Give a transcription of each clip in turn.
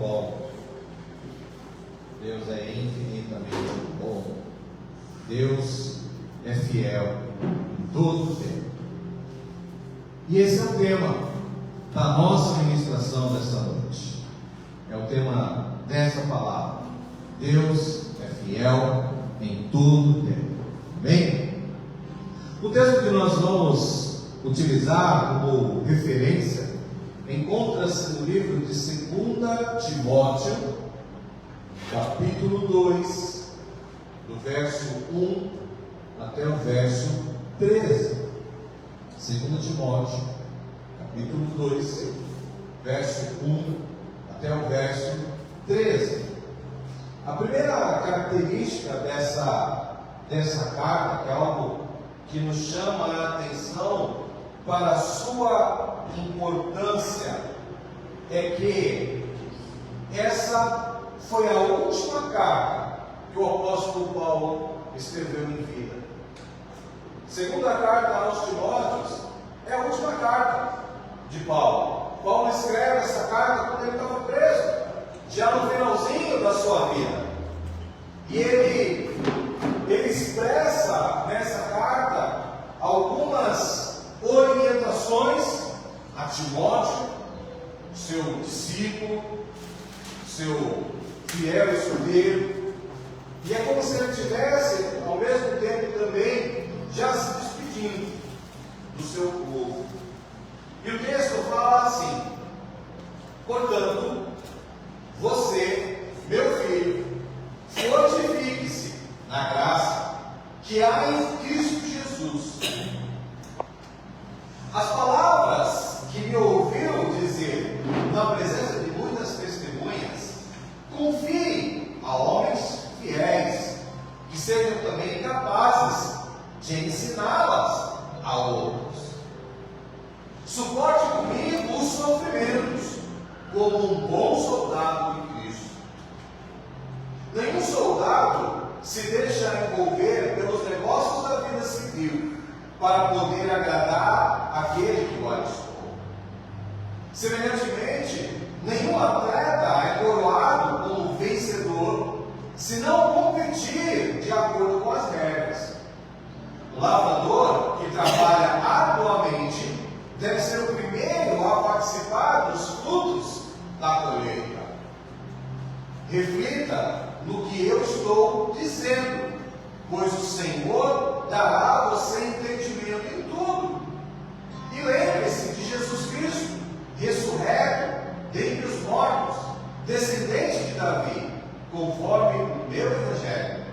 bom. Deus é infinitamente bom. Deus é fiel em todo o tempo. E esse é o tema da nossa ministração desta noite. É o tema dessa palavra. Deus é fiel em todo o tempo. Amém? O texto que nós vamos utilizar como referência encontra-se no livro de 2 Timóteo, capítulo 2, do verso 1 até o verso 13. 2 Timóteo, capítulo 2, verso 1 até o verso 13. A primeira característica dessa carta, que é algo que nos chama a atenção para a sua importância, é que essa foi a última carta que o apóstolo Paulo escreveu em vida. Segunda carta aos Timóteos é a última carta de Paulo. Paulo escreve essa carta quando ele estava preso, já no finalzinho da sua vida. E ele expressa nessa carta algumas orientações a Timóteo, seu discípulo, seu fiel escudeiro. E é como se ele estivesse, ao mesmo tempo também, já se despedindo do seu povo. E o texto fala assim: portanto, você, meu filho, fortifique-se na graça que há em Cristo Jesus. As palavras que me ouviu dizer na presença de muitas testemunhas, confie a homens fiéis, que sejam também capazes de ensiná-las a outros. Suporte comigo os sofrimentos, como um bom soldado de Cristo. Nenhum soldado se deixa envolver pelos negócios da vida civil para poder agradar aquele que o alistou. Semelhantemente, nenhum atleta é coroado como vencedor se não competir de acordo com as regras. O lavrador que trabalha arduamente deve ser o primeiro a participar dos frutos da colheita. Reflita no que eu estou dizendo, pois o Senhor dará a você entendimento em tudo. E lembre-se de Jesus Cristo, ressurreto dentre os mortos, descendente de Davi, conforme o meu evangelho,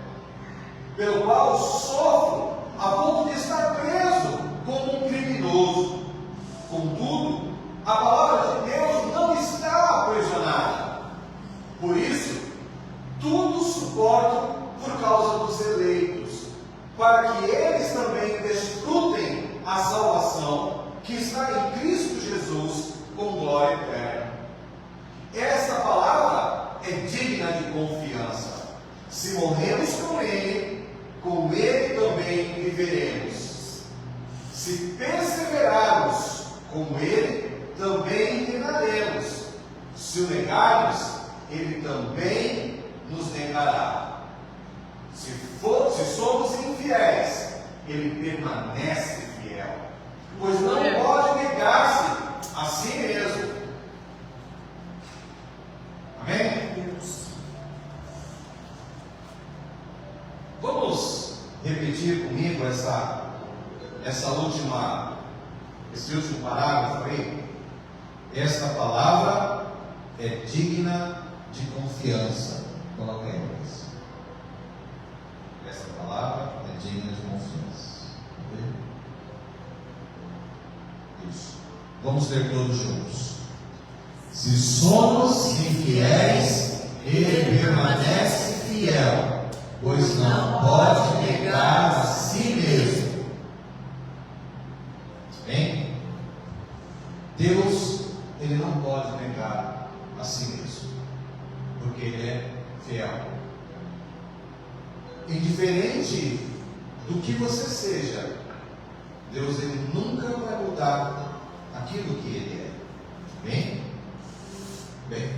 pelo qual sofro a ponto de estar preso como um criminoso. Contudo, a palavra de Deus não está aprisionada. Por isso, tudo suporto por causa dos eleitos, para que eles também desfrutem a salvação que está em Cristo Jesus com glória eterna. Esta palavra é digna de confiança. Se morremos com Ele também viveremos. Se perseverarmos com Ele, também reinaremos. Se o negarmos, Ele também nos negará. Se somos infiéis, Ele permanece fiel, pois não pode negar-se a si mesmo. Amém? Vamos repetir comigo esse último parágrafo aí? Esta palavra é digna de confiança. Coloca aí, Luiz. Essa palavra é digna de confiança. Isso. Vamos ler todos juntos. Se somos infiéis, Ele permanece fiel, pois não pode negar a si mesmo. Bem? Deus, Ele não pode negar a si mesmo, porque Ele é fiel. Indiferente do que você seja, Deus, Ele nunca vai mudar aquilo que Ele é. Bem? Bem,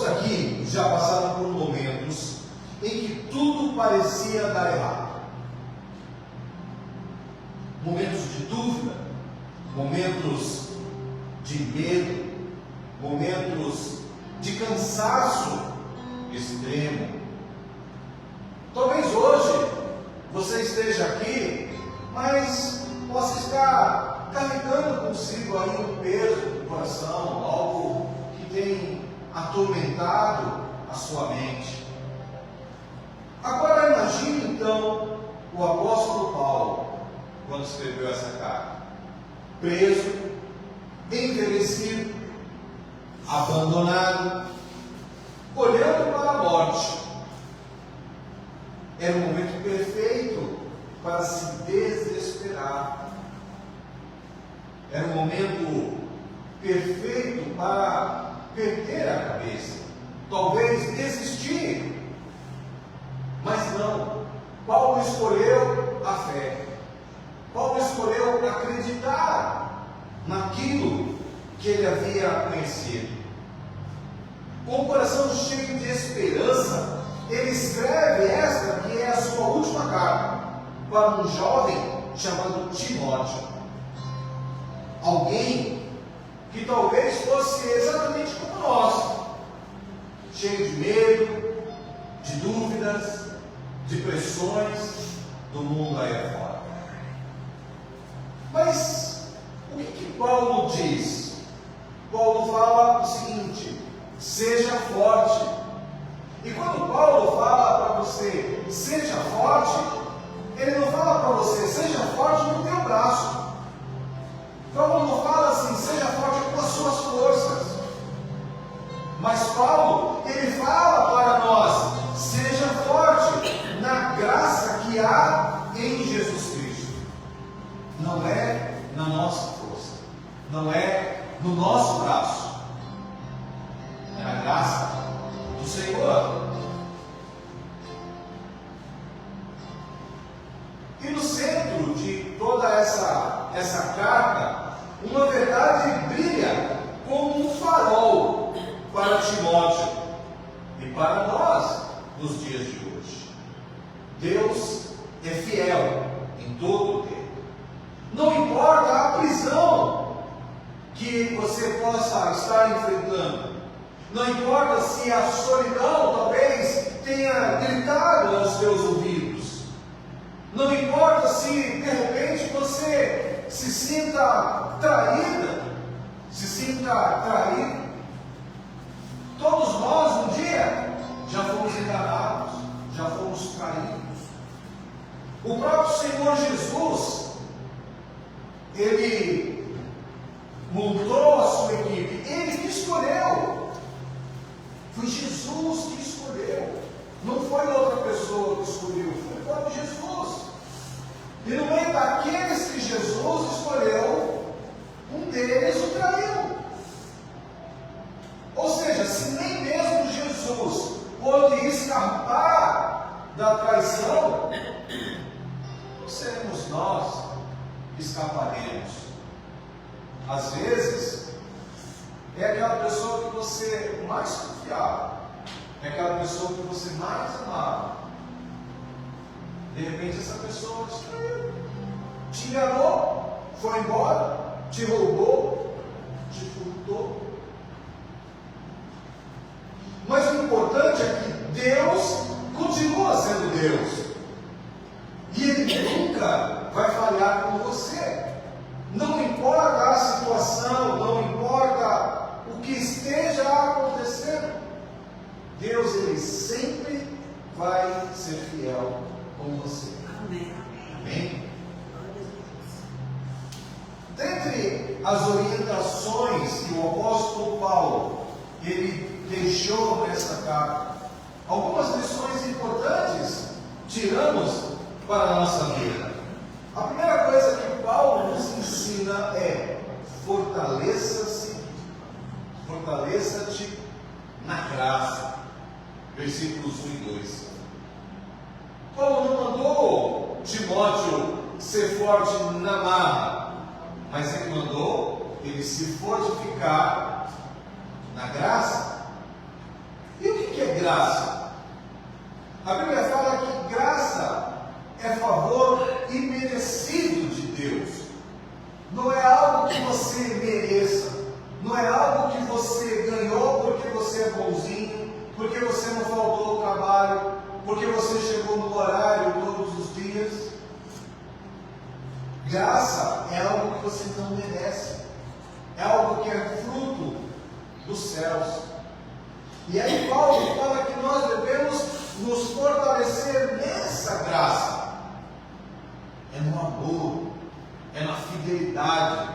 Quantos aqui já passaram por momentos em que tudo parecia dar errado? Momentos de dúvida, momentos de medo, momentos de cansaço extremo. Talvez hoje você esteja aqui, mas possa estar carregando consigo aí um peso do coração, algo que tem atormentado a sua mente. Agora imagine então o apóstolo Paulo, quando escreveu essa carta, preso, envelhecido, abandonado, olhando para a morte. Era o momento perfeito para se desesperar. Era o momento perfeito para perder a cabeça, talvez desistir. Mas não, Paulo escolheu a fé. Paulo escolheu acreditar naquilo que ele havia conhecido. Com o coração cheio de esperança, ele escreve esta que é a sua última carta para um jovem chamado Timóteo. Alguém que talvez fosse exatamente como nós, cheio de medo, de dúvidas, de pressões do mundo aí afora. Mas o que Paulo diz? Paulo fala o seguinte: seja forte. E quando Paulo fala para você, seja forte, ele não fala para você, seja forte no teu braço. Paulo não fala assim, seja forte com as suas forças. Mas Paulo, ele fala para nós, seja forte na graça que há em Jesus Cristo. Não é na nossa força, não é no nosso braço, é na graça do Senhor. E no centro de toda essa carta, uma verdade brilha como um farol para Timóteo e para nós nos dias de hoje. Deus é fiel em todo o tempo. Não importa a prisão que você possa estar enfrentando, não importa se a solidão talvez tenha gritado aos teus ouvidos, não importa se de repente você se sinta traída, se sinta traído. Todos nós um dia já fomos enganados, já fomos traídos. O próprio Senhor Jesus, Ele montou a sua equipe, Ele que escolheu. Foi Jesus que escolheu. Não foi outra pessoa que escolheu, foi o próprio Jesus. E no meio daqueles que Jesus escolheu, um deles o traiu. Ou seja, se nem mesmo Jesus pôde escapar da traição, não seremos nós que escaparemos. Às vezes, é aquela pessoa que você mais confiava, é aquela pessoa que você mais amava. De repente, essa pessoa te enganou, foi embora, te roubou, te furtou. Mas o importante é que Deus continua sendo Deus. E Ele nunca vai falhar com você. Não importa a situação, não importa o que esteja acontecendo. Deus, Ele sempre vai ser fiel com você. Amém. Amém? Dentre as orientações que o apóstolo Paulo ele deixou nessa carta, algumas lições importantes tiramos para a nossa vida. A primeira coisa que Paulo nos ensina é: fortaleça-se, fortaleça-te na graça. Versículos 1 e 2. Paulo não mandou Timóteo ser forte na marra, mas ele mandou ele se fortificar na graça. graça? A Bíblia fala que graça é favor imerecido de Deus. Não é algo que você mereça. Não é algo que você ganhou porque você é bonzinho, porque você não faltou ao trabalho, porque você chegou no horário todos os dias. Graça é algo que você não merece. É algo que é fruto dos céus. E aí Paulo fala que nós devemos nos fortalecer nessa graça. É no amor, é na fidelidade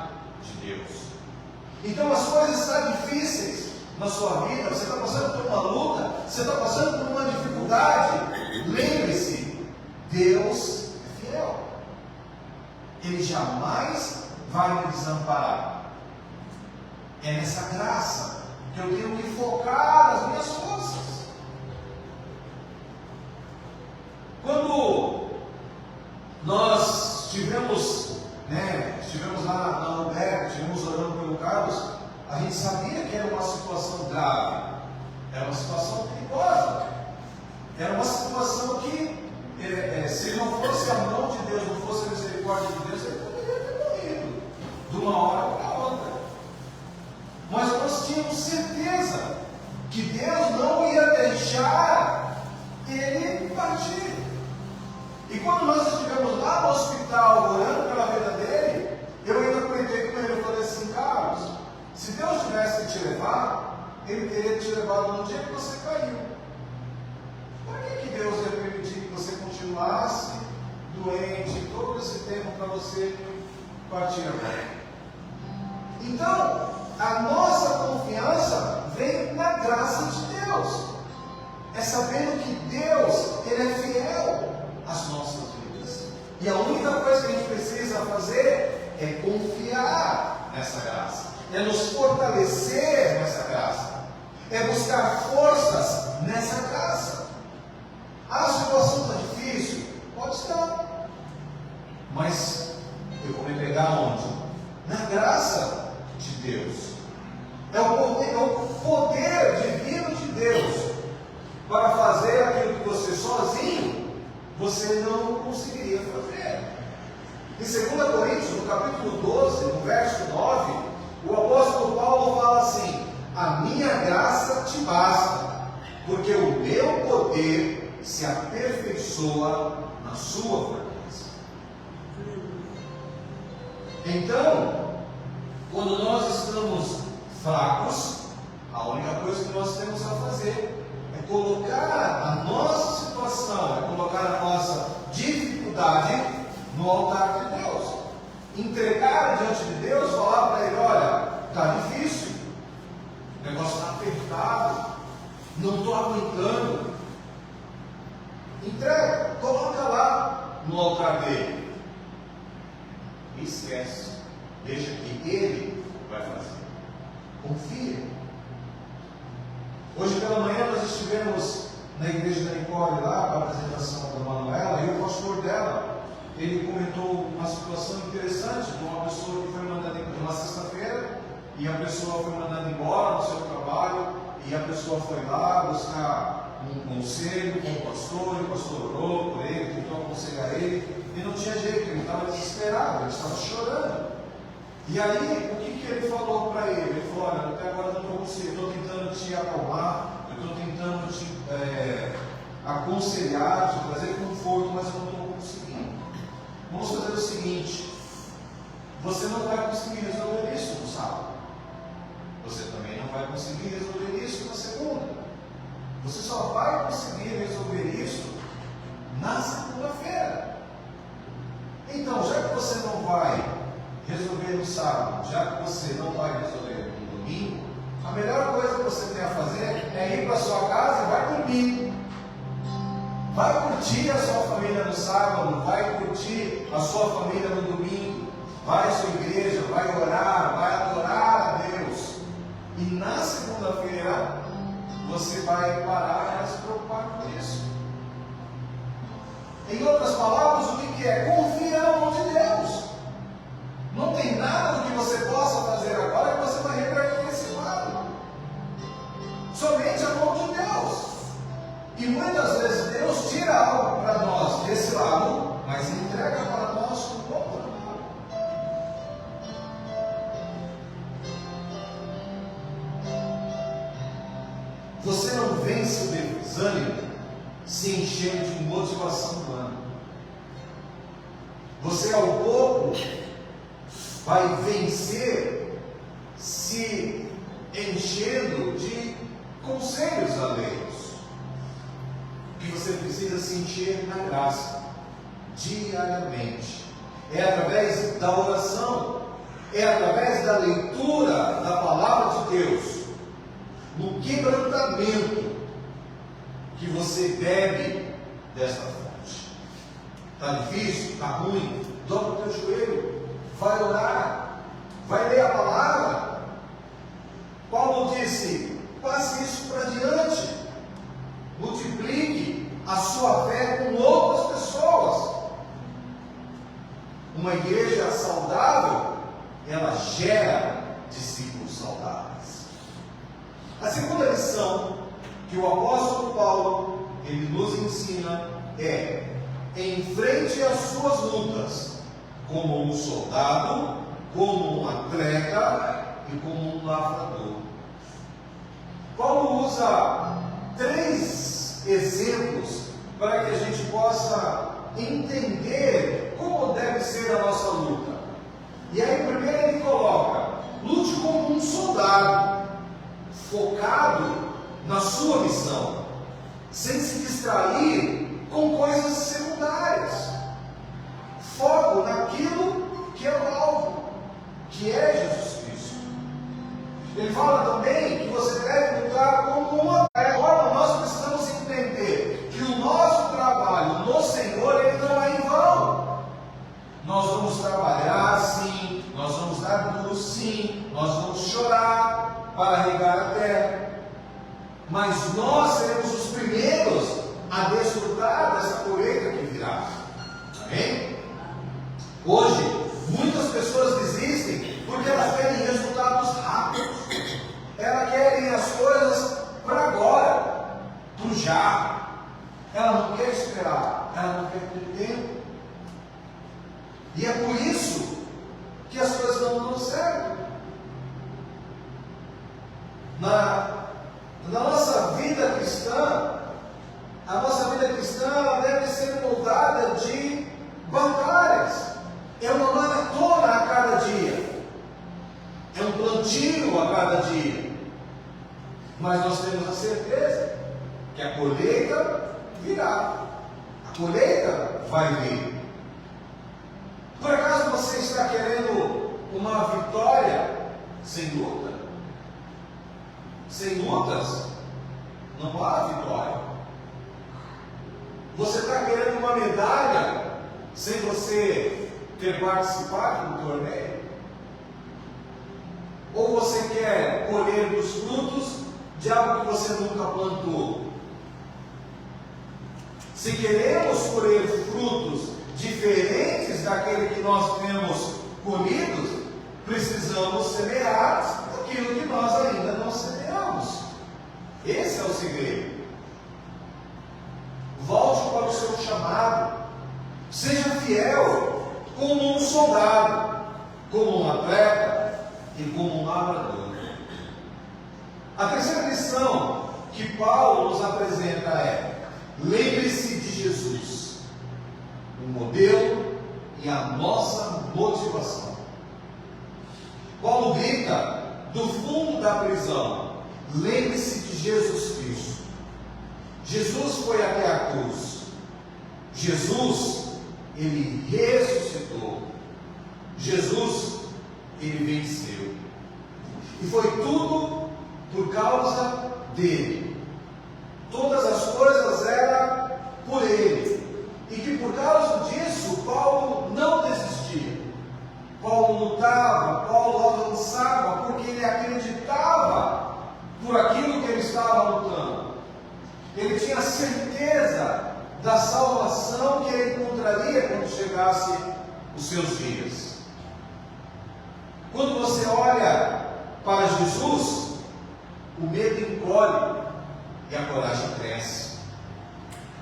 de Deus. Então as coisas estão difíceis na sua vida, você está passando por uma luta, você está passando por uma dificuldade. Lembre-se, Deus é fiel. Ele jamais vai me desamparar. É nessa graça que eu tenho que focar as minhas forças. Quando nós estivemos lá na Alberta, estivemos orando pelo Carlos, a gente sabia que era uma situação grave, era uma situação perigosa, era uma situação que, se não fosse a mão de Deus, não fosse a misericórdia de Deus, ele poderia ter morrido de uma hora para outra. Mas nós tínhamos certeza que Deus não ia deixar ele partir. E quando nós estivemos lá no hospital orando pela vida dele, eu ainda comentei com ele, eu falei assim: Carlos, se Deus tivesse que te levar, ele teria te levado no dia que você caiu. Por que Deus ia permitir que você continuasse doente todo esse tempo para você partir agora? Então, a nossa confiança vem na graça de Deus. É sabendo que Deus, Ele é fiel às nossas vidas. E a única coisa que a gente precisa fazer é confiar nessa graça. É nos fortalecer nessa graça. É buscar forças nessa graça. A situação está difícil? Pode estar. Mas eu vou me pegar onde? Na graça de Deus. É o poder divino de Deus para fazer aquilo que você sozinho você não conseguiria fazer. Em 2 Coríntios, no capítulo 12, no verso 9, o apóstolo Paulo fala assim: a minha graça te basta, porque o meu poder se aperfeiçoa na sua fraqueza. Então, quando nós estamos fracos, a única coisa que nós temos a fazer é colocar a nossa situação, é colocar a nossa dificuldade no altar de Deus. Entregar diante de Deus, falar para Ele: olha, está difícil, o negócio está apertado, não estou aguentando. Entrega, coloca lá no altar dele. E esquece, deixa que Ele vai fazer. Confia. Hoje pela manhã nós estivemos na igreja da Nicole lá, para a apresentação da Manuela, e o pastor dela, ele comentou uma situação interessante de uma pessoa que foi mandada na sexta-feira, e a pessoa foi mandada embora no seu trabalho, e a pessoa foi lá buscar um conselho com o pastor orou por ele, tentou aconselhar ele, e não tinha jeito, ele estava desesperado, ele estava chorando. E aí, o que ele falou para ele? Ele falou: olha, até agora não estou conseguindo, estou tentando te acalmar, eu estou tentando te aconselhar, te trazer conforto, mas eu não estou conseguindo. Vamos fazer o seguinte: você não vai conseguir resolver isso no sábado, você também não vai conseguir resolver isso na segunda, você só vai conseguir resolver isso na segunda-feira. Então, já que você não vai resolver no sábado, já que você não vai resolver no domingo, a melhor coisa que você tem a fazer é ir para a sua casa e vai dormir. Vai curtir a sua família no sábado, vai curtir a sua família no domingo, vai à sua igreja, vai orar, vai adorar a Deus. E na segunda-feira você vai parar e se preocupar com isso. Em outras palavras, o que é? Confia na mão de Deus. Não tem nada do que você possa fazer agora que você vai reverter esse lado. Somente a mão de Deus. E muitas vezes Deus tira algo para nós desse lado, mas entrega para nós o outro lado. Você não vence o desânimo se enchendo de motivação humana. Você ao pouco vai vencer se enchendo de conselhos alheios. Que você precisa se encher na graça diariamente. É através da oração, é através da leitura da palavra de Deus, no quebrantamento, que você bebe desta fonte. Está difícil? Está ruim? Dobra o teu joelho, vai orar, vai ler a palavra. Paulo disse: passe isso para diante, multiplique a sua fé com outras pessoas. Uma igreja saudável, ela gera discípulos saudáveis. A segunda lição que o apóstolo Paulo ele nos ensina é: enfrente as suas lutas como um soldado, como um atleta e como um lavrador. Paulo usa 3 exemplos para que a gente possa entender como deve ser a nossa luta. E aí primeiro ele coloca: lute como um soldado, focado na sua missão, sem se distrair com coisas secundárias. Foco naquilo que é o alvo, que é Jesus Cristo. Ele fala também que você deve lutar como uma tarefa. Agora nós precisamos entender que o nosso trabalho no Senhor, ele não é em vão. Nós vamos trabalhar sim, nós vamos dar duro sim, nós vamos chorar para regar a terra, mas nós seremos os primeiros a desfrutar dessa colheita que virá. Amém? Hoje, muitas pessoas desistem porque elas querem resultados rápidos. Elas querem as coisas para agora, para o já. Ela não quer esperar, ela não quer ter tempo. E é por isso que as coisas não dão certo. Na nossa vida cristã, a nossa vida cristã ela deve ser moldada de batalhas. É uma maratona a cada dia. É um plantio a cada dia. Mas nós temos a certeza que a colheita virá. A colheita vai vir. Por acaso você está querendo uma vitória sem luta? Sem lutas, não há vitória. Você está querendo uma medalha sem você ter participado do torneio? Ou você quer colher dos frutos de algo que você nunca plantou? Se queremos colher frutos diferentes daquele que nós temos colhido, precisamos semear aquilo que nós ainda não semeamos. Esse é o segredo. Volte para o seu chamado. Seja fiel como um soldado, como um atleta e como um lavrador. A terceira lição que Paulo nos apresenta é: lembre-se de Jesus, o modelo e a nossa motivação. Paulo grita do fundo da prisão: lembre-se de Jesus Cristo. Jesus foi até a cruz. Jesus, ele ressuscitou. Jesus, ele venceu. E foi tudo por causa dele. Todas as coisas eram por ele. E que por causa disso, Paulo não desistia. Paulo lutava, Paulo avançava, porque ele acreditava por aquilo que ele estava lutando. Ele tinha certeza da salvação que ele encontraria quando chegasse os seus dias. Quando você olha para Jesus, o medo encolhe e a coragem cresce.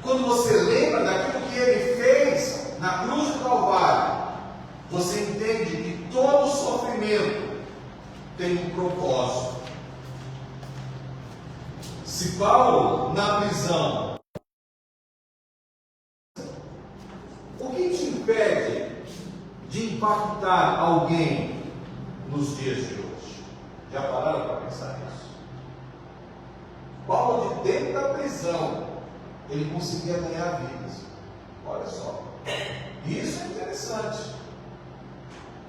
quando você lembra daquilo que Ele fez na cruz do Calvário, você entende que todo sofrimento tem um propósito. Se Paulo, na prisão, o que te impede de impactar alguém nos dias de hoje? Já pararam para pensar nisso? Paulo, de dentro da prisão, ele conseguia ganhar vidas. Olha só. Isso é interessante.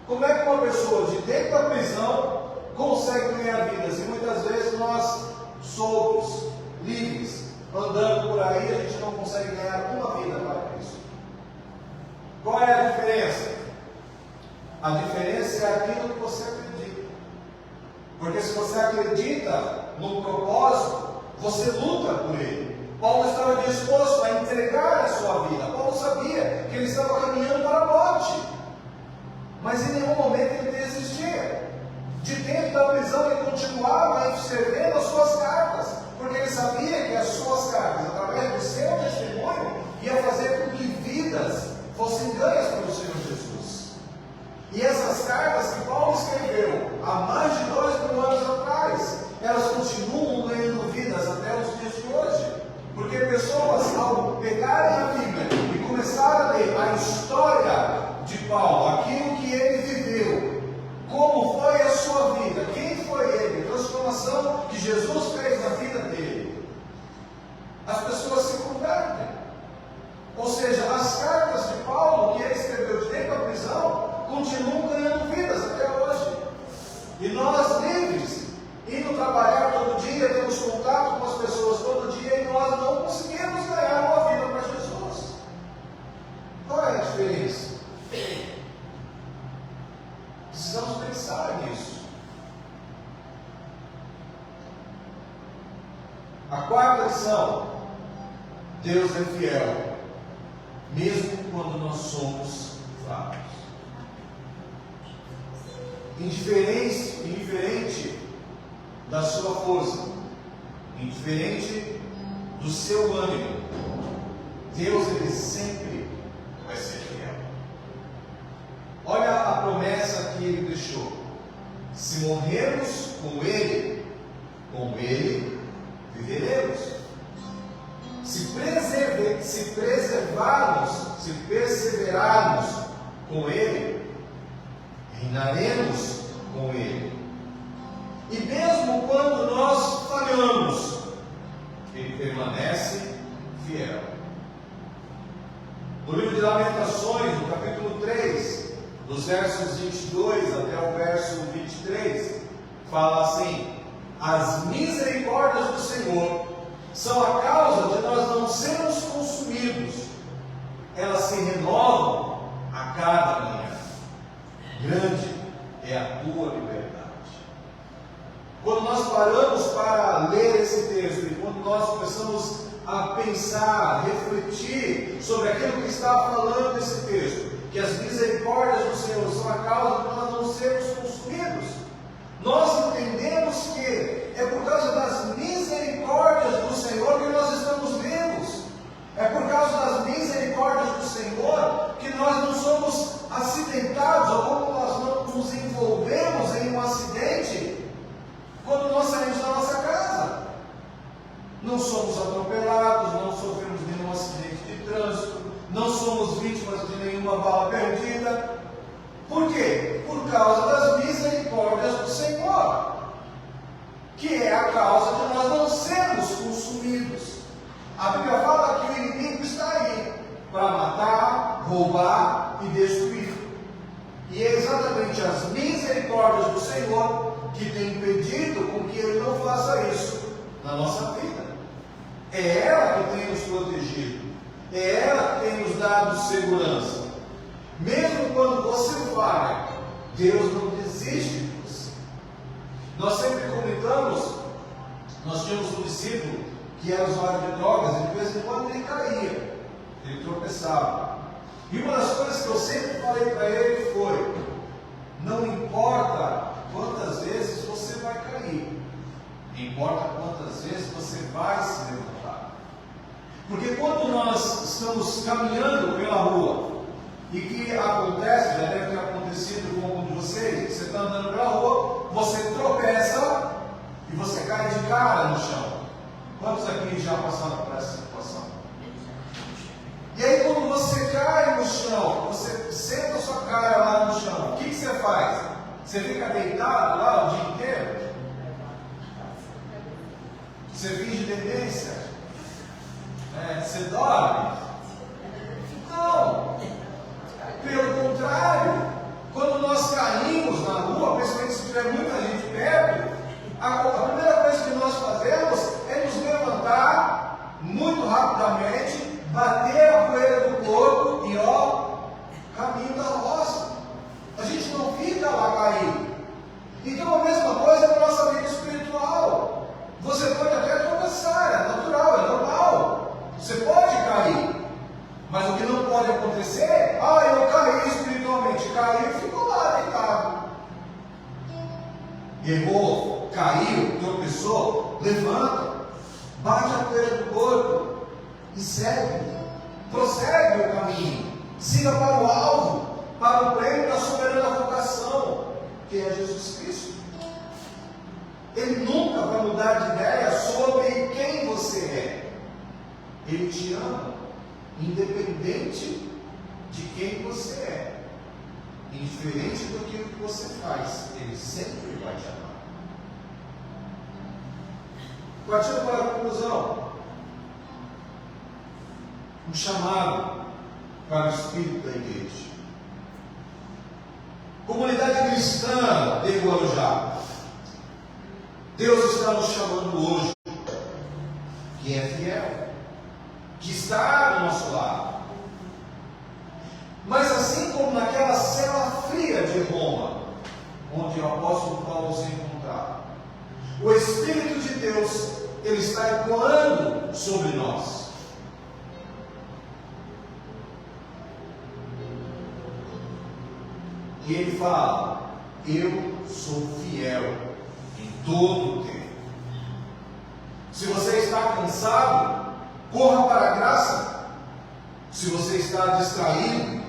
Como é que uma pessoa de dentro da prisão consegue ganhar vidas? E muitas vezes nós, soltos, livres, andando por aí, a gente não consegue ganhar uma vida para Cristo. Qual é a diferença? A diferença é aquilo que você acredita. Porque se você acredita no propósito, você luta por ele. Paulo estava disposto a entregar a sua vida. Paulo sabia que ele estava caminhando para a morte. Mas em nenhum momento ele desistia. De dentro da prisão ele continuava escrevendo as suas cartas. Porque ele sabia que as suas cartas, através do seu testemunho, ia fazer com que vidas fossem ganhas para o Senhor Jesus. E essas cartas que Paulo escreveu há mais de 2.000 anos atrás, elas continuam ganhando vidas até os dias de hoje. Porque pessoas, ao pegarem a Bíblia e começarem a ler a história de Paulo, aquilo que ele viveu, como foi a sua vida, quem foi ele, a transformação que Jesus fez na vida dele, as pessoas se convertem. Ou seja, as cartas de Paulo que ele escreveu de dentro da prisão continuam ganhando vidas até hoje. E nós, livres, indo trabalhar todo dia, temos contato com as pessoas todo dia e nós não conseguimos ganhar uma vida para Jesus. Qual é a diferença? Precisamos pensar nisso. A quarta lição: Deus é fiel, mesmo quando nós somos fracos. Indiferente da sua força, indiferente do seu ânimo, Deus, ele sempre vai ser fiel. Olha a promessa que ele deixou: se morrermos com ele viveremos. Se perseverarmos com ele, reinaremos com ele. E mesmo quando nós falhamos, ele permanece fiel. No livro de Lamentações, no capítulo 3, dos versos 22 até o verso 23, fala assim: as misericórdias do Senhor são a causa de nós não sermos consumidos. Elas se renovam a cada manhã. Grande é a tua liberdade. Quando nós paramos para ler esse texto e quando nós começamos a pensar, a refletir sobre aquilo que está falando esse texto, que as misericórdias do Senhor são a causa de nós não sermos consumidos, nós entendemos que é por causa das misericórdias do Senhor que nós estamos vivos. É por causa das misericórdias do Senhor que nós não somos acidentados, ou como nós não nos envolvemos em um acidente quando nós saímos da nossa casa. Não somos atropelados, não sofremos nenhum acidente de trânsito, não somos vítimas de nenhuma bala perdida. Por quê? Por causa das misericórdias do Senhor, que é a causa de nós não sermos consumidos. A Bíblia fala que o inimigo está aí para matar, roubar e destruir. E é exatamente as misericórdias do Senhor que tem impedido com que Ele não faça isso na nossa vida. É ela que tem nos protegido, é ela que tem nos dado segurança. Mesmo quando você falha, Deus não desiste de você. Nós sempre comentamos, nós tínhamos um discípulo que era usuário de drogas e de vez em quando ele caía, ele tropeçava. E uma das coisas que eu sempre falei para ele foi: não importa quantas vezes você vai cair, importa quantas vezes você vai se levantar. Porque quando nós estamos caminhando pela rua e que acontece, já deve ter acontecido com algum de vocês, você está andando pela rua, você tropeça e você cai de cara no chão. Quantos aqui já passaram por essa situação? E aí quando você cai no chão, você senta a sua cara lá no chão, o que você faz? Você fica deitado lá o dia inteiro? Você finge demência? Você dorme? Não! Pelo contrário, quando nós caímos na rua, principalmente se tiver muita gente perto, a primeira coisa que nós fazemos é nos levantar muito rapidamente, bater a poeira do corpo e caminho da roça. A gente não fica lá caído. Então a mesma coisa na nossa vida espiritual. Você pode até tropeçar, é natural, é normal. Você pode cair. Mas o que não pode acontecer, eu caí espiritualmente, caí e ficou lá deitado. Errou, caiu, tropeçou, levanta, bate a poeira do corpo e segue, prossegue o caminho, siga para o alvo, para o prêmio da soberana vocação, que é Jesus Cristo. Ele nunca vai mudar de ideia sobre quem você é. Ele te ama, independente de quem você é, indiferente do que você faz, Ele sempre vai te amar. Partindo para a conclusão, um chamado para o espírito da igreja. Comunidade cristã de Guarujá, Deus está nos chamando hoje, que é fiel, que está do nosso lado. Mas assim como naquela cela fria de Roma, onde o apóstolo Paulo se encontrava, o Espírito de Deus, ele está ecoando sobre nós. E ele fala: eu sou fiel em todo o tempo. Se você está cansado, corra para a graça. Se você está distraído,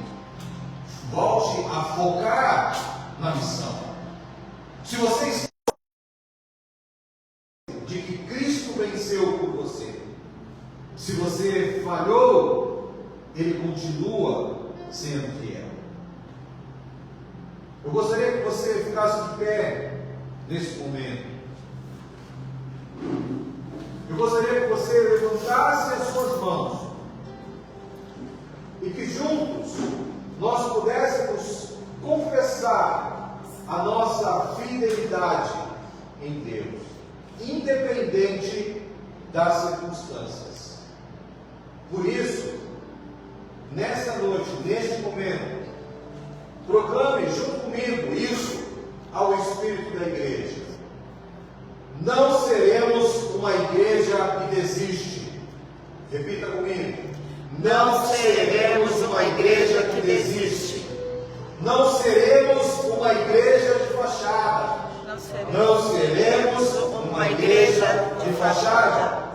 volte a focar na missão. Se você está de que Cristo venceu por você, se você falhou, Ele continua sendo fiel. Eu gostaria que você ficasse de pé nesse momento. Eu gostaria que você levantasse as suas mãos e que juntos nós pudéssemos confessar a nossa fidelidade em Deus, independente das circunstâncias. Por isso, nessa noite, neste momento, proclame junto comigo isso ao Espírito da igreja. Não seremos uma igreja que desiste. Repita comigo. Não seremos uma igreja que desiste. Não seremos uma igreja de fachada. Não seremos uma igreja de fachada.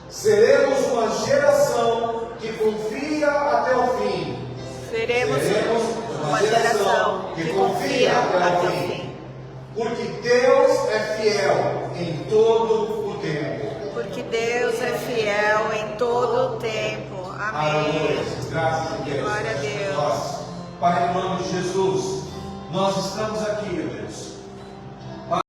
Seremos uma geração que confia até o fim. Seremos uma geração que confia até o fim. Porque Deus é fiel em todo o tempo. Porque Deus é fiel em todo o tempo. Amém. Graças a Deus. Glória a Deus. Pai, em nome de Jesus, nós estamos aqui, Deus,